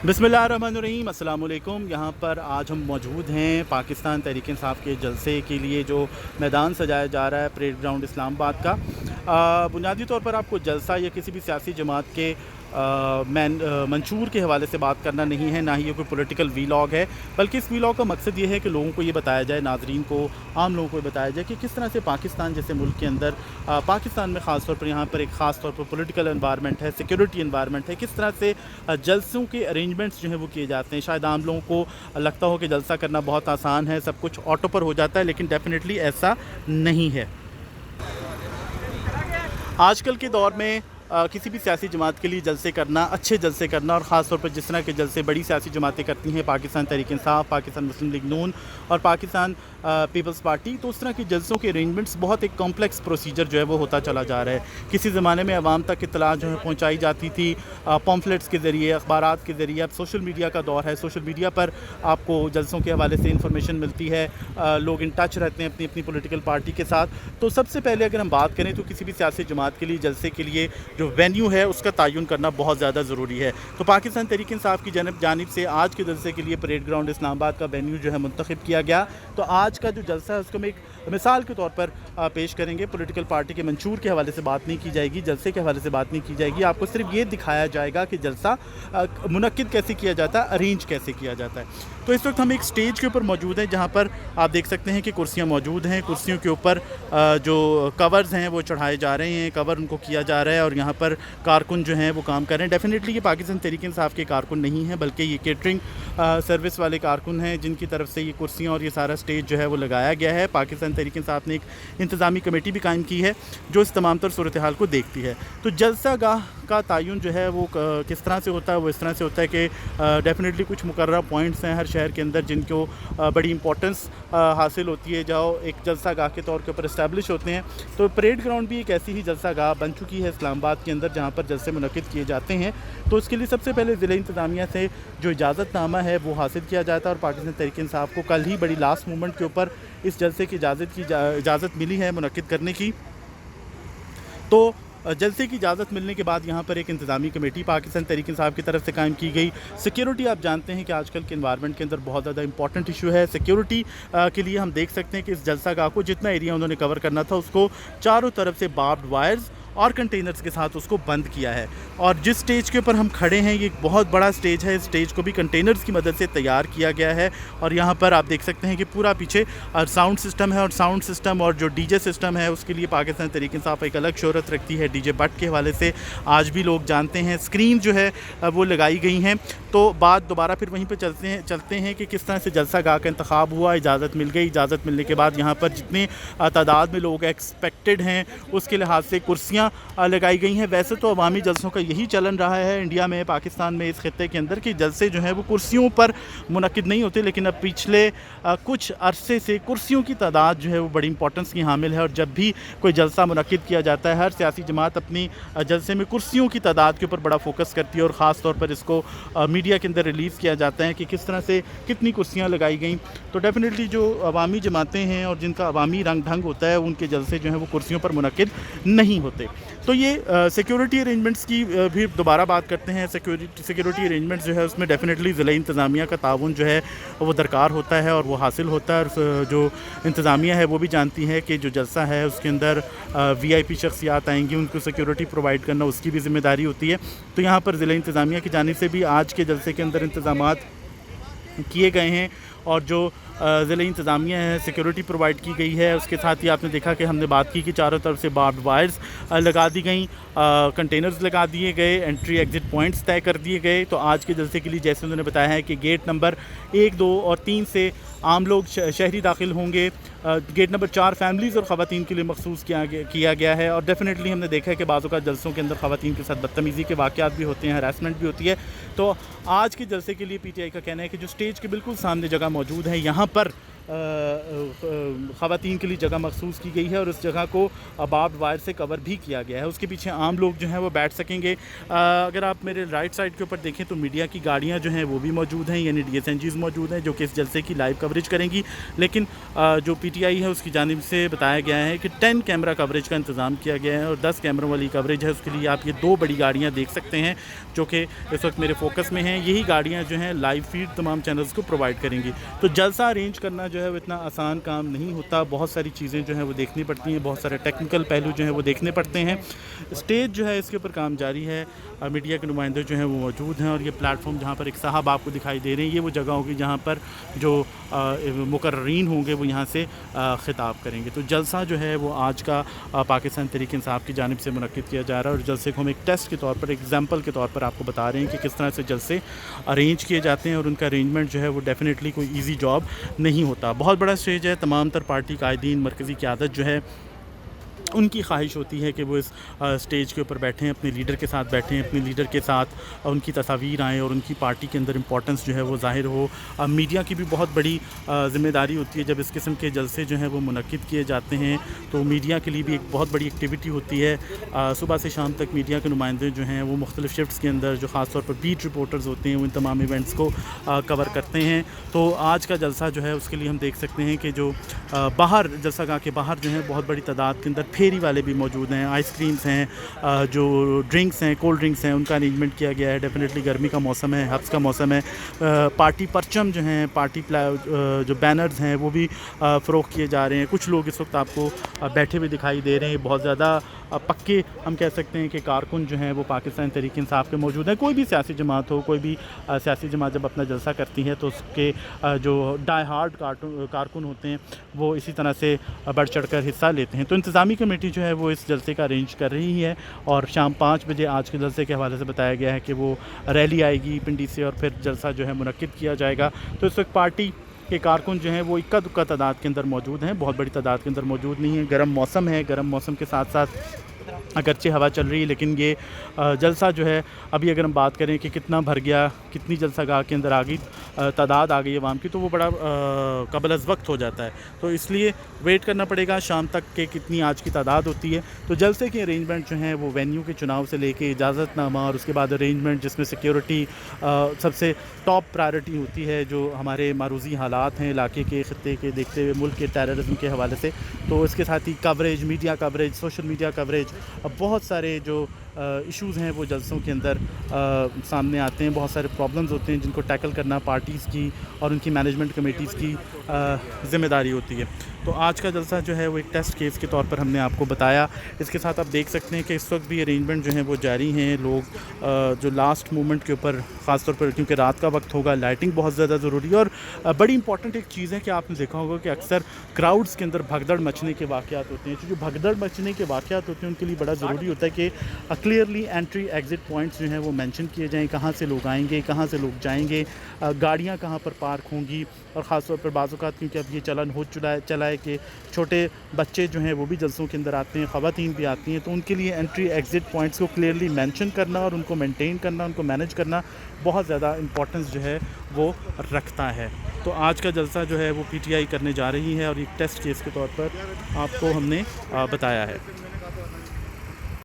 बिस्मिल्लाहिर्रहमानिर्रहीम, अस्सलाम वालेकुम। यहाँ पर आज हम मौजूद हैं पाकिस्तान तहरीक इंसाफ के जलसे के लिए जो मैदान सजाया जा रहा है परेड ग्राउंड इस्लामाबाद का। बुनियादी तौर पर आपको जलसा या किसी भी सियासी जमात के मंशूर के हवाले से बात करना नहीं है, ना ही ये कोई पॉलिटिकल वीलॉग है, बल्कि इस वीलॉग का मकसद ये है कि लोगों को ये बताया जाए, नाजरीन को, आम लोगों को ये बताया जाए कि किस तरह से पाकिस्तान जैसे मुल्क के अंदर, पाकिस्तान में ख़ास तौर पर यहाँ पर एक ख़ास तौर पर पॉलिटिकल एनवायरनमेंट है, सिक्योरिटी एनवायरनमेंट है, किस तरह से जलसों के अरेंजमेंट्स जो हैं वो किए जाते हैं। शायद आम लोगों को लगता हो कि जलसा करना बहुत आसान है, सब कुछ ऑटो पर हो जाता है, लेकिन डेफिनेटली ऐसा नहीं है। आजकल के दौर में किसी भी सियासी जमात के लिए जलसे करना, अच्छे जलसे करना, और ख़ास तौर पर जिस तरह के जलसे बड़ी सियासी जमातें करती हैं, पाकिस्तान तहरीक इंसाफ, पाकिस्तान मुस्लिम लीग नून और पाकिस्तान पीपल्स पार्टी, तो उस तरह के जलसों के अरेंजमेंट्स बहुत एक कॉम्प्लेक्स प्रोसीजर जो है वो होता चला जा रहा है। किसी ज़माने में आवाम तक इत्तला जो है पहुँचाई जाती थी पम्फलेट्स के ज़रिए, अखबारात के ज़रिए। अब सोशल मीडिया का दौर है, सोशल मीडिया पर आपको जलसों के हवाले से इंफॉर्मेशन मिलती है, लोग इन टच रहते हैं अपनी अपनी पॉलिटिकल पार्टी के साथ। तो सबसे पहले अगर हम बात करें तो किसी भी सियासी जमात के लिए जलसे के लिए जो वेन्यू है उसका तयन करना बहुत ज़्यादा ज़रूरी है। तो पाकिस्तान तहरीक इंसाफ की जानिब से आज के जलसे के लिए परेड ग्राउंड इस्लामाबाद का वेन्यू जो है मुंतखब किया गया। तो आज का जो जलसा है उसको हम एक मिसाल के तौर पर पेश करेंगे। पॉलिटिकल पार्टी के मंशूर के हवाले से बात नहीं की जाएगी, जलसे के हवाले से बात नहीं की जाएगी। आपको सिर्फ ये दिखाया जाएगा कि जलसा मुनक्किद कैसे किया जाता है, अरेंज कैसे किया जाता है। तो इस वक्त हम एक स्टेज के ऊपर मौजूद हैं जहाँ पर आप देख सकते हैं कि कुर्सियाँ मौजूद हैं। कुर्सियों के ऊपर जो कवर्स हैं वो चढ़ाए जा रहे हैं, कवर उनको किया जा रहा है, और यहाँ पर कारकुन जो हैं वो काम कर रहे हैं। डेफिनेटली ये पाकिस्तान तहरीक इंसाफ के कारकुन नहीं हैं, बल्कि ये केटरिंग सर्विस वाले कारकुन हैं जिनकी तरफ से ये कुर्सियाँ और ये सारा स्टेज जो है वो लगाया गया है। पाकिस्तान तहरीक इंसाफ ने एक इंतज़ामी कमेटी भी कायम की है जो इस तमाम तर सूरत हाल को देखती है। तो जलसा गाह का तयन जो है वो किस तरह से होता है, वो इस तरह से होता है कि डेफिनेटली कुछ मुकर्रर पॉइंट्स हैं हर शहर के अंदर जिनको बड़ी इंपॉर्टेंस हासिल होती है, जो एक जलसा गाह के तौर के ऊपर इस्टेब्लिश होते हैं। तो परेड ग्राउंड भी एक ऐसी ही जलसा गाह बन चुकी है इस्लामाबाद के अंदर जहाँ पर जलसे मुनक्किद किए जाते हैं। तो इसके लिए सबसे पहले ज़िला इंतज़ामिया से जो इजाज़तनामा है वो हासिल किया जाता है, और पाकिस्तान तहरीक इंसाफ को कल ही बड़ी लास्ट मोमेंट के ऊपर इस जलसे की इजाज़त मिली है मुनक्किद करने की। तो जलसे की इजाज़त मिलने के बाद यहाँ पर एक इंतज़ामी कमेटी पाकिस्तान तहरीक इंसाफ की तरफ से कायम की गई। सिक्योरिटी आप जानते हैं कि आजकल के एनवायरनमेंट के अंदर बहुत ज़्यादा इंपॉर्टेंट इशू है। सिक्योरिटी के लिए हम देख सकते हैं कि इस जलसा गाह को जितना एरिया उन्होंने कवर करना था उसको चारों तरफ से बार्ब्ड वायर्स और कंटेनर्स के साथ उसको बंद किया है। और जिस स्टेज के ऊपर हम खड़े हैं ये एक बहुत बड़ा स्टेज है, इस स्टेज को भी कंटेनर्स की मदद से तैयार किया गया है। और यहाँ पर आप देख सकते हैं कि पूरा पीछे साउंड सिस्टम है, और साउंड सिस्टम और जो डीजे सिस्टम है उसके लिए पाकिस्तान तहरीक इंसाफ एक अलग शोहरत रखती है। डीजे बट के हवाले से आज भी लोग जानते हैं। स्क्रीन जो है वो लगाई गई हैं। तो बात दोबारा फिर वहीं पर चलते हैं कि किस तरह से जलसा गाह का इंतखाब हुआ, इजाज़त मिल गई। इजाज़त मिलने के बाद यहाँ पर जितने तादाद में लोग एक्सपेक्टेड हैं उसके लिहाज से कुर्सियाँ लगाई गई हैं। वैसे तो अवामी जलसों का यही चलन रहा है इंडिया में, पाकिस्तान में, इस खित्ते के अंदर कि जलसे जो हैं वो कुर्सियों पर मुनक्किद नहीं होते, लेकिन अब पिछले कुछ अरसे से कुर्सियों की तादाद जो है वो बड़ी इंपॉर्टेंस की हामिल है। और जब भी कोई जलसा मुनक्किद किया जाता है हर सियासी जमात अपनी जलसे में कुर्सियों की तादाद के ऊपर बड़ा फोकस करती है, और ख़ास तौर पर इसको मीडिया के अंदर रिलीज़ किया जाता है कि किस तरह से कितनी कुर्सियाँ लगाई गई। तो डेफिनेटली जो अवामी जमातें हैं और जिनका अवामी रंग ढंग होता है उनके जलसे जो हैं वो कुर्सियों पर मुनक्किद नहीं होते। तो ये सिक्योरिटी अरेंजमेंट्स की भी दोबारा बात करते हैं। सिक्योरिटी अरेंजमेंट्स जो है उसमें डेफिनेटली ज़िला इंतज़ामिया का ताउन जो है वो दरकार होता है और वो हासिल होता है। और जो इंतज़ामिया है वो भी जानती है कि जो जलसा है उसके अंदर VIP शख्सियात आएंगी, उनको सिक्योरिटी प्रोवाइड करना उसकी भी ज़िम्मेदारी होती है। तो यहाँ पर ज़िला इंतज़ामिया की जानिब से भी आज के जलसे के अंदर इंतज़ामात किए गए हैं, और जो ज़िला इंतज़ामिया है सिक्योरिटी प्रोवाइड की गई है। उसके साथ ही आपने देखा कि हमने बात की कि चारों तरफ से बार्ब्ड वायर्स लगा दी गई, कंटेनर्स लगा दिए गए, एंट्री एग्ज़िट पॉइंट्स तय कर दिए गए। तो आज के जलसे के लिए जैसे उन्होंने बताया है कि गेट नंबर 1, 2 और 3 से आम लोग शहरी दाखिल होंगे। गेट नंबर 4 फैमिलीज़ और ख़वातीन के लिए मखसूस किया गया है। और डेफिनेटली हमने देखा है कि बाज़ औक़ात जलसों के अंदर ख़वातीन के साथ बदतमीज़ी के वाक़यात भी होते हैं, हरासमेंट भी होती है। तो आज के जलसे के लिए PTI का कहना है कि जो स्टेज के बिल्कुल सामने जगह मौजूद है यहाँ पर ख़वातीन के लिए जगह मखसूस की गई है और उस जगह को बार्ब्ड वायर से कवर भी किया गया है। उसके पीछे आम लोग जो हैं वो बैठ सकेंगे। अगर आप मेरे राइट साइड के ऊपर देखें तो मीडिया की गाड़ियाँ जो हैं वो भी मौजूद हैं, यानी DSNGs मौजूद हैं जो कि इस जलसे की लाइव कवरेज करेंगी। लेकिन जो PTI है उसकी जानिब से बताया गया है कि 10 कैमरा कवरेज का इंतज़ाम किया गया है और 10 कैमरों वाली कवरेज है। उसके लिए आप ये 2 बड़ी गाड़ियाँ देख सकते हैं जो कि इस वक्त मेरे फोकस में हैं। यही गाड़ियाँ जो हैं लाइव फीड तमाम चैनल्स को प्रोवाइड करेंगी। तो जलसा अरेंज करना जो है वो इतना आसान काम नहीं होता, बहुत सारी चीज़ें जो हैं वो देखनी पड़ती हैं, बहुत सारे टेक्निकल पहलू जो हैं वो देखने पड़ते हैं। स्टेज जो है इसके ऊपर काम जारी है, मीडिया के नुमाइंदे जो हैं वो मौजूद हैं और ये प्लेटफॉर्म जहाँ पर एक साहब आपको दिखाई दे रहे हैं, ये वो जगह होगी जहाँ पर जो मुकर्रीन होंगे वो यहाँ से ख़िताब करेंगे। तो जलसा जो है वो आज का पाकिस्तान तहरीक इंसाफ की जानिब से मुनक्किद किया जा रहा है और जलसे को हम एक टेस्ट के तौर पर, एग्जाम्पल के तौर पर आपको बता रहे हैं कि किस तरह से जलसे अरेंज किए जाते हैं और उनका अरेंजमेंट जो है वो डेफिनेटली कोई ईजी जॉब नहीं होता। बहुत बड़ा स्टेज है, तमाम तर पार्टी कायदीन, मरकज़ी क़यादत जो है उनकी ख्वाहिश होती है कि वो इस स्टेज के ऊपर बैठें, अपने लीडर के साथ बैठें, अपने लीडर के साथ उनकी तस्वीर आएँ और उनकी पार्टी के अंदर इंपॉर्टेंस जो है वो ज़ाहिर हो। मीडिया की भी बहुत बड़ी ज़िम्मेदारी होती है। जब इस किस्म के जलसे जो हैं वो मुनक्किद किए जाते हैं तो मीडिया के लिए भी एक बहुत बड़ी एक्टिविटी होती है। सुबह से शाम तक मीडिया के नुमाइंदे जो हैं वो मुख्तलिफ़ शिफ्ट्स के अंदर, जो ख़ास तौर पर बीट रिपोर्टर्स होते हैं, वो इन तमाम इवेंट्स को कवर करते हैं। तो आज का जलसा जो है उसके लिए हम देख सकते हैं कि जो बाहर जलसागाह के बाहर जो है बहुत बड़ी तादाद के अंदर फेरी वाले भी मौजूद हैं, आइसक्रीम्स हैं, जो ड्रिंक्स हैं, कोल्ड ड्रिंक्स हैं, उनका अरेंजमेंट किया गया है। डेफिनेटली गर्मी का मौसम है, हब्स का मौसम है। पार्टी परचम जो हैं, पार्टी जो बैनर्स हैं वो भी फ़रोख्त किए जा रहे हैं। कुछ लोग इस वक्त आपको बैठे हुए दिखाई दे रहे हैं। बहुत ज़्यादा पक्के हम कह सकते हैं कि कारकुन जो हैं वो पाकिस्तान तहरीक इंसाफ के मौजूद हैं। कोई भी सियासी जमात हो, कोई भी सियासी जमात जब अपना जलसा करती है तो उसके जो डाई हार्ड कारकुन होते हैं वो इसी तरह से बढ़ चढ़ कर हिस्सा लेते हैं। तो इंतज़ामी कमेटी जो है वो इस जलसे का अरेंज कर रही है और शाम 5 बजे आज के जलसे के हवाले से बताया गया है कि वो रैली आएगी पिंडी से और फिर जलसा जो है मुनक्किद किया जाएगा। तो इस वक्त पार्टी के कारकुन जो हैं वो इक्का दुक्का तादाद के अंदर मौजूद हैं, बहुत बड़ी तादाद के अंदर मौजूद नहीं है। गर्म मौसम है, गर्म मौसम के साथ साथ अगरचे हवा चल रही है, लेकिन ये जलसा जो है अभी अगर हम बात करें कि कितना भर गया, कितनी जलसागाह के अंदर आ गई तादाद आ गई अवाम की, तो वो बड़ा कबल अज़ वक्त हो जाता है। तो इसलिए वेट करना पड़ेगा शाम तक के कितनी आज की तादाद होती है। तो जलसे के अरेंजमेंट जो हैं वो वेन्यू के चुनाव से लेके इजाज़तनामा और उसके बाद अरेंजमेंट जिसमें सिक्योरिटी सबसे टॉप प्रायोरिटी होती है, जो हमारे मारूज़ी हालात हैं इलाके के, ख़त्ते के देखते हुए, मुल्क के टेररिज्म के हवाले से। तो इसके साथ ही coverage, media coverage, social media coverage, बहुत सारे जो इश्यूज़ हैं वो जलसों के अंदर सामने आते हैं। बहुत सारे प्रॉब्लम्स होते हैं जिनको टैकल करना पार्टीज़ की और उनकी मैनेजमेंट कमेटीज़ की ज़िम्मेदारी होती है। तो आज का जलसा जो है वो एक टेस्ट केस के तौर पर हमने आपको बताया। इसके साथ आप देख सकते हैं कि इस वक्त भी अरेंजमेंट जो हैं वो जारी हैं। लोग जो लास्ट मोमेंट के ऊपर ख़ास तौर पर, क्योंकि रात का वक्त होगा, लाइटिंग बहुत ज़्यादा ज़रूरी है। और बड़ी इंपॉर्टेंट एक चीज़ है कि आपने देखा होगा कि अक्सर क्राउड्स के अंदर भगदड़ मचने के वाक़यात होते हैं। तो जो भगदड़ मचने के वाक़यात होते हैं उनके लिए बड़ा ज़रूरी होता है कि क्लियरली एंट्री एग्ज़िट पॉइंट्स जो हैं वो मेंशन किए जाएँ, कहाँ से लोग आएंगे, कहाँ से लोग जाएंगे, गाड़ियाँ कहाँ पर पार्क होंगी। और ख़ास तौर पर बाज़ औक़ात क्योंकि अब ये चलन हो चला है कि छोटे बच्चे जो हैं वो भी जलसों के अंदर आते हैं, ख़वातीन भी आती हैं, तो उनके लिए एंट्री एग्ज़िट पॉइंट्स को क्लियरली मेंशन करना और उनको मेंटेन करना, उनको मैनेज करना बहुत ज़्यादा इंपॉर्टेंस जो है वो रखता है। तो आज का जलसा जो है वो PTI करने जा रही है और एक टेस्ट केस के तौर पर आपको हमने बताया है।